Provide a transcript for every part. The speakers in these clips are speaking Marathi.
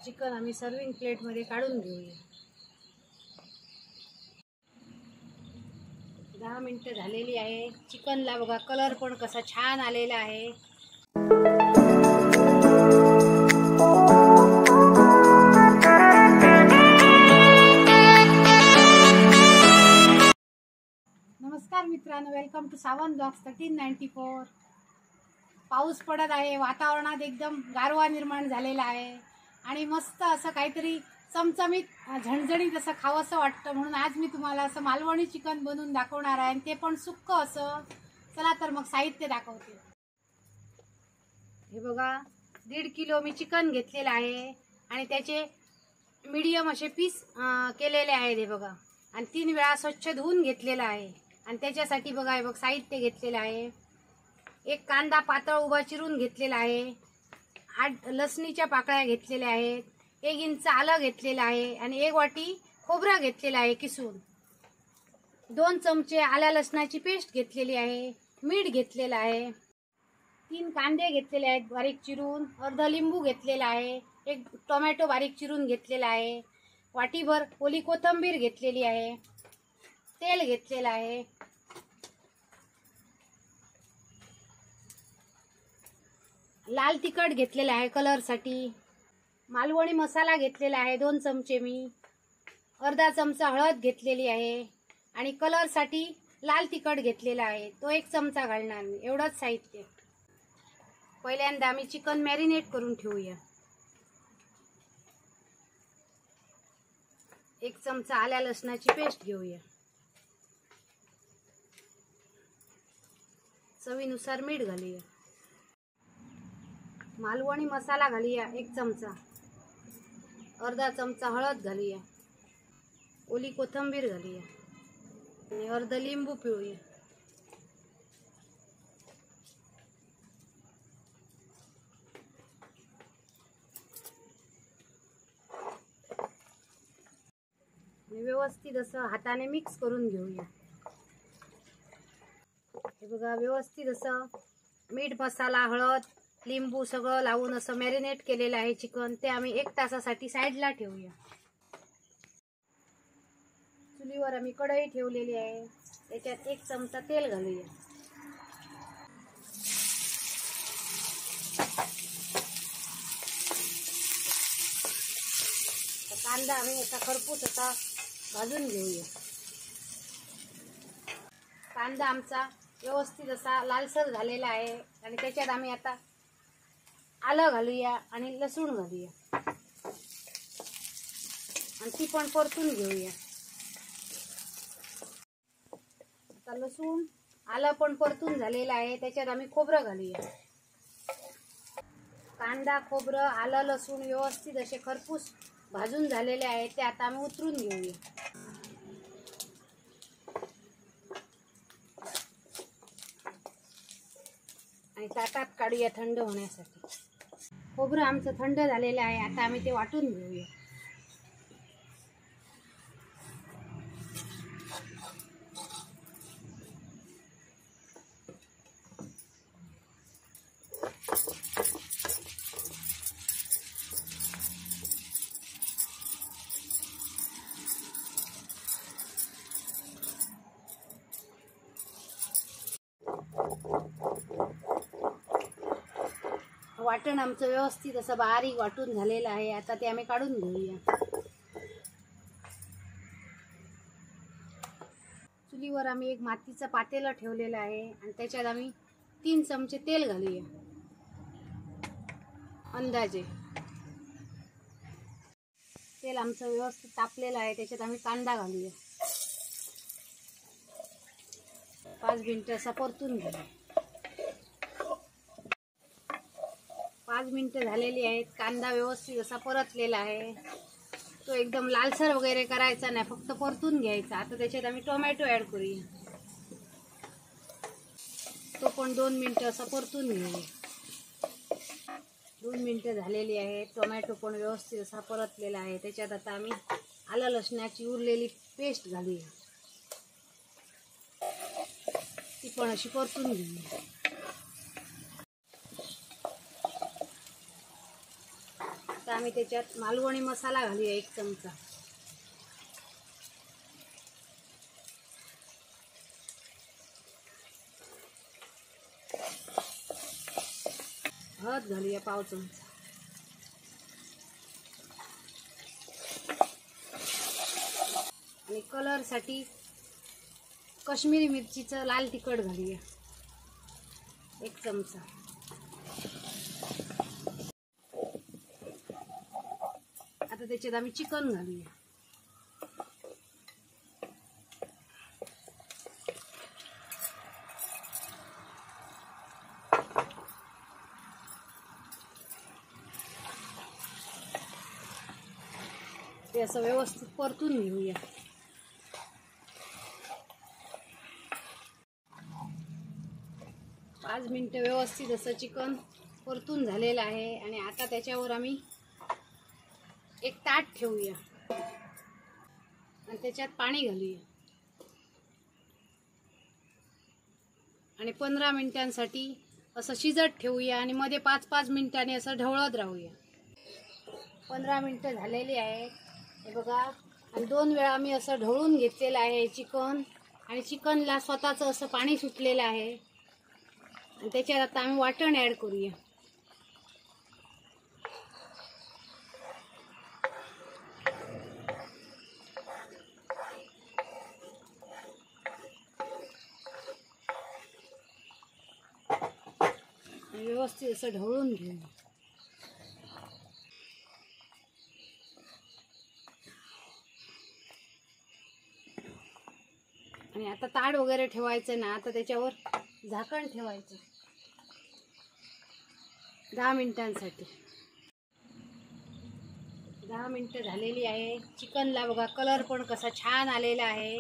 चिकन आम्ही सर्विंग प्लेटमध्ये काढून घेऊया। 10 मिनिटं झालेली आहे। चिकनला बघा कलर पण कसा छान आलेला आहे। नमस्कार मित्रांनो, वेलकम टू सावंत ब्लॉग्स 1394। पाऊस पडत आहे, वातावरणात एकदम गारवा निर्माण झालेला आहे आणि मस्त असं काहीतरी चमचमीत झणझणीत असं खावंसं वाटतं, म्हणून आज मी तुम्हाला असं मालवणी चिकन बनवून दाखवणार आहे, ते पण सुक्क असं। चला तर मग साहित्य दाखवते। हे बघा 1.5 किलो मी चिकन घेतलेलं आहे आणि त्याचे मीडियम असे पीस केलेले आहेत। हे बघा, आणि 3 वेळा स्वच्छ धुवून घेतलेला आहे। आणि त्याच्यासाठी बघा हे बघ साहित्य घेतलेलं आहे। एक कांदा पातळ उभा चिरून घेतलेला आहे, 8 लसणीच्या पाकळ्या घेतलेल्या आहेत, 1 इंच आलं घेतलेलं आहे आणि 1 वाटी खोबरा घेतलेला आहे किसून, 2 चमचे आल्या लसणाची पेस्ट घेतलेली आहे, मीठ घेतलेलं आहे, 3 कांदे घेतलेले आहेत बारीक चिरून, अर्धा लिंबू घेतलेला आहे, 1 टोमॅटो बारीक चिरून घेतलेला आहे, वाटीभर ओली कोथिंबीर घेतलेली आहे, तेल घेतलेलं आहे, लाल तिखट घेतलेला आहे कलरसाठी, मालवणी मसाला घेतलेला आहे 2 चमचे मी, अर्धा चमचा हळद घेतलेली आहे आणि कलरसाठी लाल तिखट घेतलेला आहे, तो 1 चमचा घालणार मी। एवढंच साहित्य। पहिल्यांदा आम्ही चिकन मॅरिनेट करून ठेवूया। 1 चमचा आल्या लसणाची पेस्ट घेऊया, चवीनुसार मीठ घालूया, मालवणी मसाला घालूया 1 चमचा, अर्धा चमचा हळद घालूया, ओली कोथिंबीर घालूया आणि अर्धा लिंबू पिळूया। व्यवस्थित असं हाताने मिक्स करून घेऊया। हे बघा व्यवस्थित असं मीठ मसाला हळद लिंबू सगळं लावून असं मॅरिनेट केलेलं आहे चिकन, ते आम्ही 1 तासासाठी साईडला ठेवूया। चुलीवर आम्ही कढई ठेवलेली आहे, त्याच्यात 1 चमचा तेल घालूया, कांदा आम्ही असा खरपूस असा भाजून घेऊया। कांदा आमचा व्यवस्थित असा लालसर झालेला आहे आणि त्याच्यात आम्ही आता आलं घालूया आणि लसूण घालूया आणि ती पण परतून घेऊया। आता लसूण आलं पण परतून झालेलं आहे, त्याच्यात आम्ही खोबरं घालूया। कांदा खोबरं आलं लसूण व्यवस्थित असे खरपूस भाजून झालेले आहे, ते आता आम्ही उतरून घेऊया आणि ताटात काढूया थंड होण्यासाठी। खोबरं आमचं थंड झालेलं आहे, आता आम्ही ते वाटून घेऊया। वाटण आमचं व्यवस्थित असं बारीक वाटून झालेलं आहे, आता ते आम्ही काढून घेऊया। चुलीवर आम्ही 1 मातीचं पातेलं ठेवलेलं आहे आणि त्याच्यात आम्ही 3 चमचे तेल घालूया अंदाजे। तेल आमचं व्यवस्थित तापलेलं आहे, त्याच्यात आम्ही कांदा घालूया, 5 मिनिटं असा परतून घेऊया। 5 मिनिटं झालेली आहेत, कांदा व्यवस्थित असा परतलेला आहे, तो एकदम लालसर वगैरे करायचा नाही, फक्त परतून घ्यायचा। आता त्याच्यात आम्ही टोमॅटो ऍड करूया, तो पण 2 मिनिटं असा परतून घेऊया। 2 मिनिटं झालेली आहेत, टोमॅटो पण व्यवस्थित असा परतलेला आहे, त्याच्यात आता आम्ही आलं लसणाची उरलेली पेस्ट घालूया, ती पण अशी परतून घेऊया। आता आम्ही त्याच्यात मालवणी मसाला घालूया 1 चमचा. हळद घालूया 1/2 चमचा. आणि कलरसाठी काश्मीरी मिरचीचं लाल तिखट घालूया 1 चमचा. आता त्याच्यात आम्ही चिकन घालूया. ते असं व्यवस्थित परतून घेऊया. पाच मिनिटं व्यवस्थित असं चिकन परतून झालेलं आहे. आणि आता त्याच्यावर आम्ही एक ताट ठेवूया आणि त्याच्यात पाणी घालूया आणि 15 मिनिटांसाठी असं शिजत ठेवूया. आणि मध्ये 5-5 मिनिटांनी असं ढवळत राहूया. 15 मिनिटं झालेली आहे हे बघा. आणि 2 वेळा आम्ही असं ढवळून घेतलेलं आहे चिकन. आणि चिकनला स्वतःचं असं पाणी सुटलेलं आहे. आणि त्याच्यात आता आम्ही वाटण ॲड करूया. व्यवस्थित असं ढवळून घेऊ. आणि आता ताट वगैरे ठेवायचं ना. आता त्याच्यावर झाकण ठेवायचं 10 मिनिटांसाठी. 10 मिनिटं झालेली आहे. चिकनला बघा कलर पण कसा छान आलेला आहे.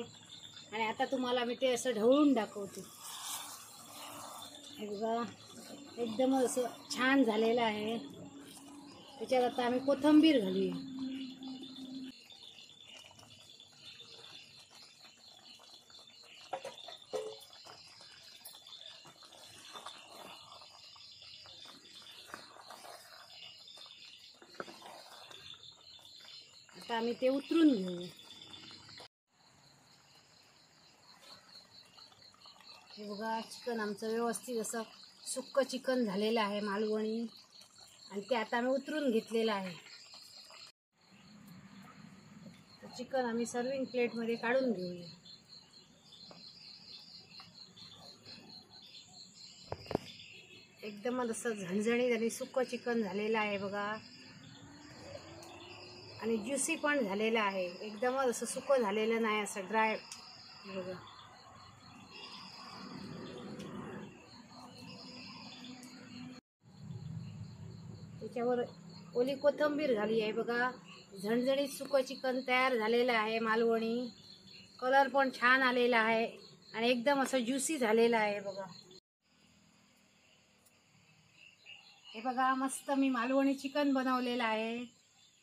आणि आता तुम्हाला मी ते असं ढवळून दाखवते. हे बघा एकदम असं छान झालेलं आहे. त्याच्यात आता आम्ही कोथिंबीर घालूया. आता आम्ही ते उतरून घेऊ. हे बघा चिकन आमचं व्यवस्थित असं सुक्क चिकन झालेलं आहे मालवणी. आणि ते आता आम्ही उतरून घेतलेलं आहे. चिकन आम्ही सर्विंग प्लेटमध्ये काढून घेऊया. एकदम असं झणझणीत आणि सुक्क चिकन झालेलं आहे बघा. आणि ज्युसी पण झालेलं आहे. एकदमच असं सुकं झालेलं नाही, असं ड्राय बघा. त्याच्यावर ओली कोथिंबीर घाली आहे बघा. झणझणीत सुकं चिकन तयार झालेलं आहे मालवणी. कलर पण छान आलेला आहे आणि एकदम असं ज्युसी झालेलं आहे बघा. हे बघा मस्त मी मालवणी चिकन बनवलेलं आहे.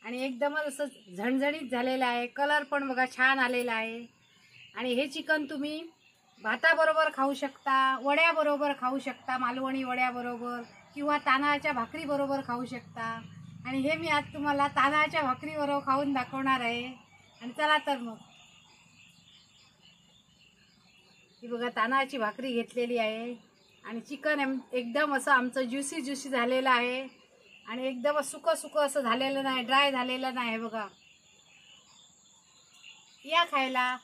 आणि एकदमच असं झणझणीत झालेलं आहे. कलर पण बघा छान आलेला आहे. आणि हे चिकन तुम्ही भाताबरोबर खाऊ शकता, वड्याबरोबर खाऊ शकता, मालवणी वड्याबरोबर, किंवा तांदळाच्या भाकरीबरोबर खाऊ शकता. आणि हे मी आज तुम्हाला तांदळाच्या भाकरीबरोबर खाऊन दाखवणार आहे. आणि चला तर मग. ही बघा तांदळाची भाकरी घेतलेली आहे. आणि चिकन एकदम असं आमचं ज्युसी ज्युसी झालेलं आहे. आणि एकदम सुकं सुकं असं झालेलं नाही, ड्राय झालेलं नाही. बघा या खायला.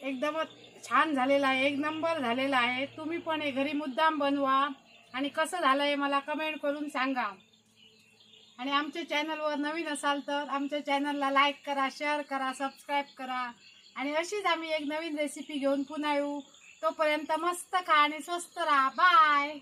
एकदम छान झालेला आहे, 1 नंबर झालेला आहे. तुम्ही पण हे घरी मुद्दाम बनवा आणि कसं झालं आहे मला कमेंट करून सांगा. आणि आमच्या चॅनलवर नवीन असाल तर आमच्या चॅनलला लाईक करा, शेअर करा, सबस्क्राईब करा. आणि अशीच आम्ही एक नवीन रेसिपी घेऊन पुन्हा येऊ. तोपर्यंत मस्त खा आणि स्वस्त राहा. बाय.